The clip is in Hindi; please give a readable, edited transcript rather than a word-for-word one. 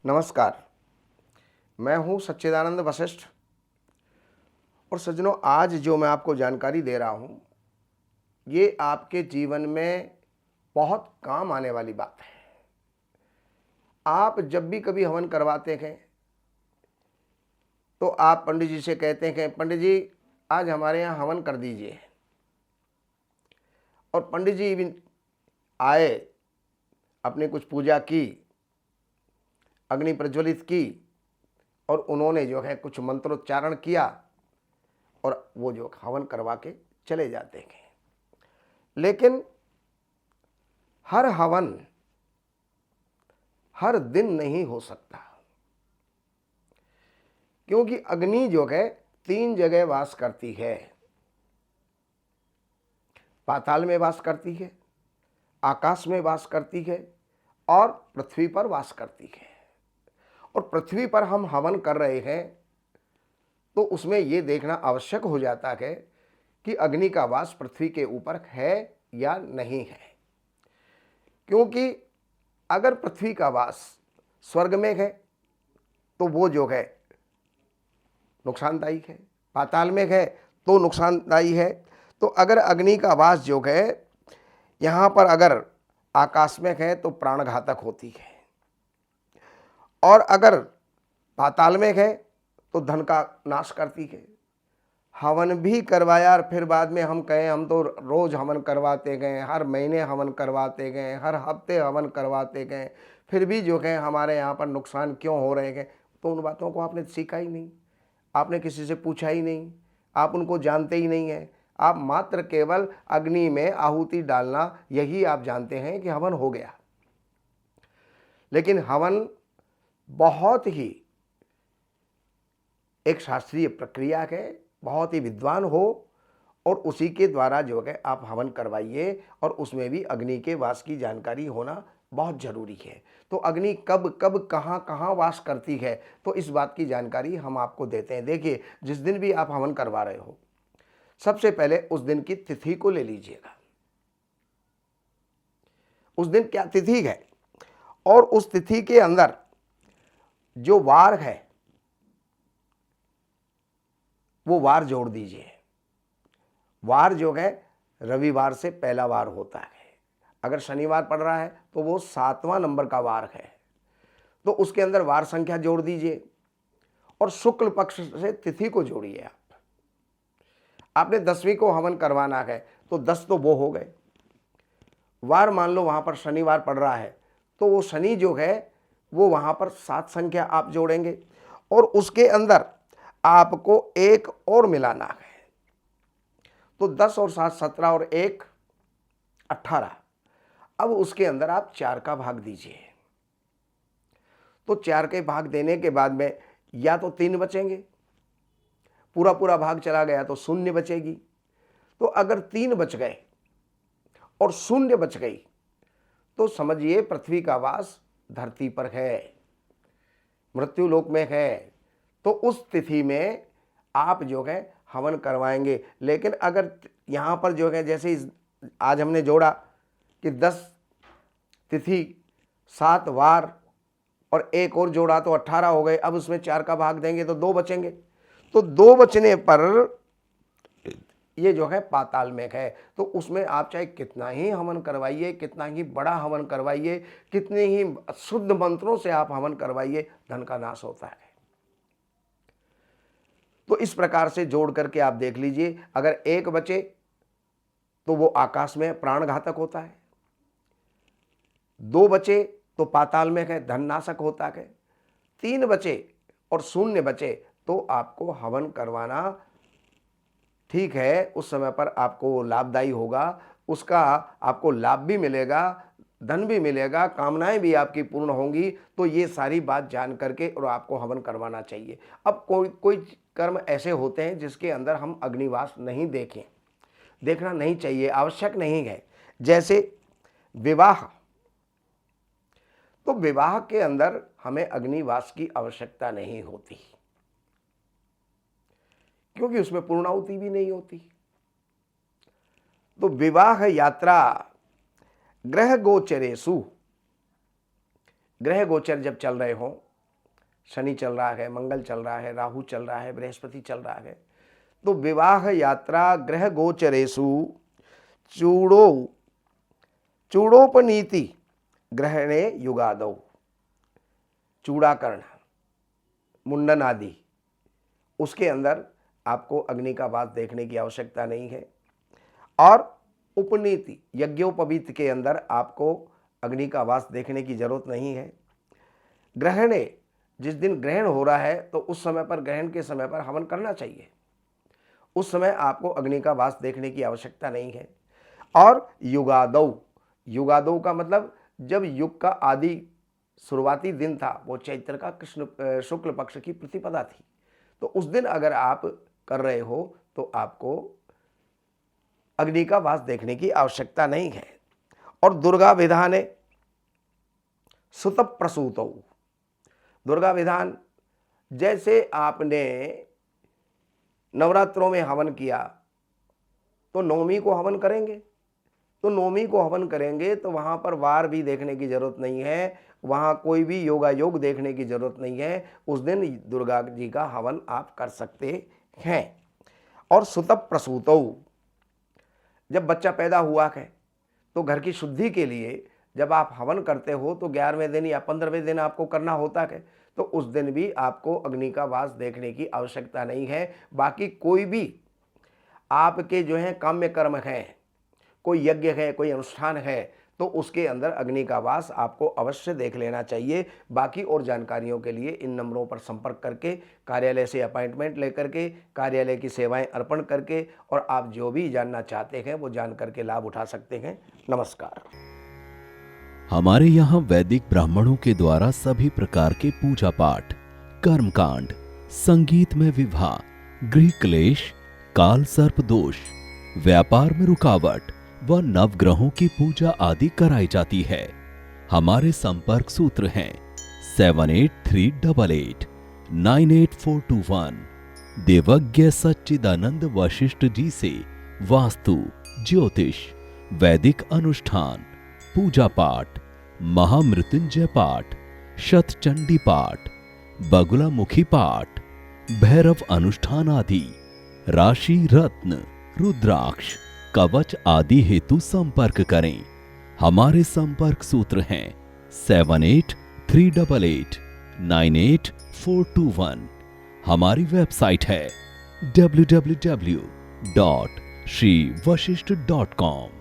नमस्कार। मैं हूं सच्चिदानंद वशिष्ठ और सज्जनों, आज जो मैं आपको जानकारी दे रहा हूं ये आपके जीवन में बहुत काम आने वाली बात है। आप जब भी कभी हवन करवाते हैं तो आप पंडित जी से कहते हैं कि पंडित जी आज हमारे यहाँ हवन कर दीजिए, और पंडित जी भी आए, अपने कुछ पूजा की, अग्नि प्रज्वलित की और उन्होंने जो है कुछ मंत्रोच्चारण किया और वो जो हवन करवा के चले जाते हैं। लेकिन हर हवन हर दिन नहीं हो सकता, क्योंकि अग्नि जो है 3 जगह वास करती है। पाताल में वास करती है, आकाश में वास करती है और पृथ्वी पर वास करती है। और पृथ्वी पर हम हवन कर रहे हैं तो उसमें यह देखना आवश्यक हो जाता है कि अग्नि का वास पृथ्वी के ऊपर है या नहीं है। क्योंकि अगर पृथ्वी का वास स्वर्ग में है तो वो जो है नुकसानदायी है, पाताल में है तो नुकसानदायी है। तो अगर अग्नि का वास जो है यहाँ पर अगर आकाश में है तो प्राणघातक होती है, और अगर पाताल में है तो धन का नाश करती है। हवन भी करवाया और फिर बाद में हम कहें हम तो रोज हवन करवाते गए, हर महीने हवन करवाते गए, हर हफ्ते हवन करवाते गए, फिर भी जो है हमारे यहाँ पर नुकसान क्यों हो रहे हैं, तो उन बातों को आपने सीखा ही नहीं, आपने किसी से पूछा ही नहीं, आप उनको जानते ही नहीं हैं। आप मात्र केवल अग्नि में आहुति डालना यही आप जानते हैं कि हवन हो गया। लेकिन हवन बहुत ही एक शास्त्रीय प्रक्रिया है, बहुत ही विद्वान हो और उसी के द्वारा जो है आप हवन करवाइए, और उसमें भी अग्नि के वास की जानकारी होना बहुत जरूरी है। तो अग्नि कब कब कहाँ कहाँ वास करती है, तो इस बात की जानकारी हम आपको देते हैं। देखिए, जिस दिन भी आप हवन करवा रहे हो, सबसे पहले उस दिन की तिथि को ले लीजिएगा। उस दिन क्या तिथि है और उस तिथि के अंदर जो वार है वो वार जोड़ दीजिए। वार जो है रविवार से पहला वार होता है। अगर शनिवार पड़ रहा है तो वो 7वां नंबर का वार है, तो उसके अंदर वार संख्या जोड़ दीजिए और शुक्ल पक्ष से तिथि को जोड़िए। आपने 10वीं को हवन करवाना है तो 10 तो वो हो गए। वार मान लो वहां पर शनिवार पड़ रहा है तो वो शनि जो है वो वहां पर 7 संख्या आप जोड़ेंगे, और उसके अंदर आपको एक और मिलाना है। तो 10 और 7 17 और 1 18। अब उसके अंदर आप 4 का भाग दीजिए। तो 4 के भाग देने के बाद में या तो 3 बचेंगे, पूरा पूरा भाग चला गया तो शून्य बचेगी। तो अगर 3 बच गए और शून्य बच गई तो समझिए पृथ्वी का वास धरती पर है, मृत्यु लोक में है। तो उस तिथि में आप जो है हवन करवाएंगे। लेकिन अगर यहाँ पर जो है जैसे आज हमने जोड़ा कि 10 तिथि, 7 वार और एक और जोड़ा तो 18 हो गए। अब उसमें 4 का भाग देंगे तो 2 बचेंगे। तो 2 बचने पर ये जो है पाताल में है। तो उसमें आप चाहे कितना ही हवन करवाइए, कितना ही बड़ा हवन करवाइए, कितने ही शुद्ध मंत्रों से आप हवन करवाइए, धन का नाश होता है। तो इस प्रकार से जोड़ करके आप देख लीजिए। अगर 1 बचे तो वो आकाश में प्राणघातक होता है, 2 बचे तो पाताल में है, धन नाशक होता है, 3 बचे और शून्य बचे तो आपको हवन करवाना ठीक है। उस समय पर आपको लाभदायी होगा, उसका आपको लाभ भी मिलेगा, धन भी मिलेगा, कामनाएं भी आपकी पूर्ण होंगी। तो ये सारी बात जान करके और आपको हवन करवाना चाहिए। अब कोई कर्म ऐसे होते हैं जिसके अंदर हम अग्निवास नहीं देखें, देखना नहीं चाहिए, आवश्यक नहीं है। जैसे विवाह, तो विवाह के अंदर हमें अग्निवास की आवश्यकता नहीं होती, क्योंकि उसमें पूर्णाहुति भी नहीं होती। तो विवाह यात्रा ग्रह गोचरेषु, ग्रह गोचर जब चल रहे हों शनि चल रहा है, मंगल चल रहा है, राहु चल रहा है, बृहस्पति चल रहा है, तो विवाह यात्रा ग्रह गोचरेषु चूड़ोपनीति ग्रहणे युगादौ, चूड़ाकरण, मुंडन आदि, उसके अंदर आपको अग्नि का वास देखने की आवश्यकता नहीं है। और उपनीति यज्ञोपवीत के अंदर आपको अग्नि का वास देखने की जरूरत नहीं है। ग्रहणे, जिस दिन ग्रहण हो रहा है तो उस समय पर, ग्रहण के समय पर हवन करना चाहिए, उस समय आपको अग्नि का वास देखने की आवश्यकता नहीं है। और युगादौ, युगादौ का मतलब जब युग का आदि शुरुआती दिन था वो चैत्र का कृष्ण शुक्ल पक्ष की प्रतिपदा थी, तो उस दिन अगर आप कर रहे हो तो आपको अग्नि का वास देखने की आवश्यकता नहीं है। और दुर्गा विधाने सुत प्रसूतौ, दुर्गा विधान, जैसे आपने नवरात्रों में हवन किया तो नवमी को हवन करेंगे, तो नवमी को हवन करेंगे तो वहाँ पर वार भी देखने की जरूरत नहीं है, वहाँ कोई भी योगा योग देखने की जरूरत नहीं है, उस दिन दुर्गा जी का हवन आप कर सकते हैं। और सुत प्रसूतौ, जब बच्चा पैदा हुआ है तो घर की शुद्धि के लिए जब आप हवन करते हो तो 11वें दिन या 15वें दिन आपको करना होता है, तो उस दिन भी आपको अग्नि का वास देखने की आवश्यकता नहीं है। बाकी कोई भी आपके जो है काम्य कर्म है, कोई यज्ञ है, कोई अनुष्ठान है, तो उसके अंदर अग्नि का वास आपको अवश्य देख लेना चाहिए। बाकी और जानकारियों के लिए इन नंबरों पर संपर्क करके, कार्यालय से अपॉइंटमेंट लेकर के, कार्यालय की सेवाएं अर्पण करके, और आप जो भी जानना चाहते हैं वो जान करके लाभ उठा सकते हैं। नमस्कार। हमारे यहाँ वैदिक ब्राह्मणों के द्वारा सभी प्रकार के पूजा पाठ, कर्मकांड, संगीत में विवाह, गृह क्लेश, काल सर्प दोष, व्यापार में रुकावट व नवग्रहों की पूजा आदि कराई जाती है। हमारे संपर्क सूत्र हैं 7838898421। देवज्ञ सच्चिदानंद वशिष्ठ जी से वास्तु, ज्योतिष, वैदिक अनुष्ठान, पूजा पाठ, महामृत्युंजय पाठ, शतचंडी पाठ, बगुलामुखी पाठ, भैरव अनुष्ठान आदि, राशि रत्न, रुद्राक्ष, कवच आदि हेतु संपर्क करें। हमारे संपर्क सूत्र हैं 7838898421। हमारी वेबसाइट है www.shrivashishth.com।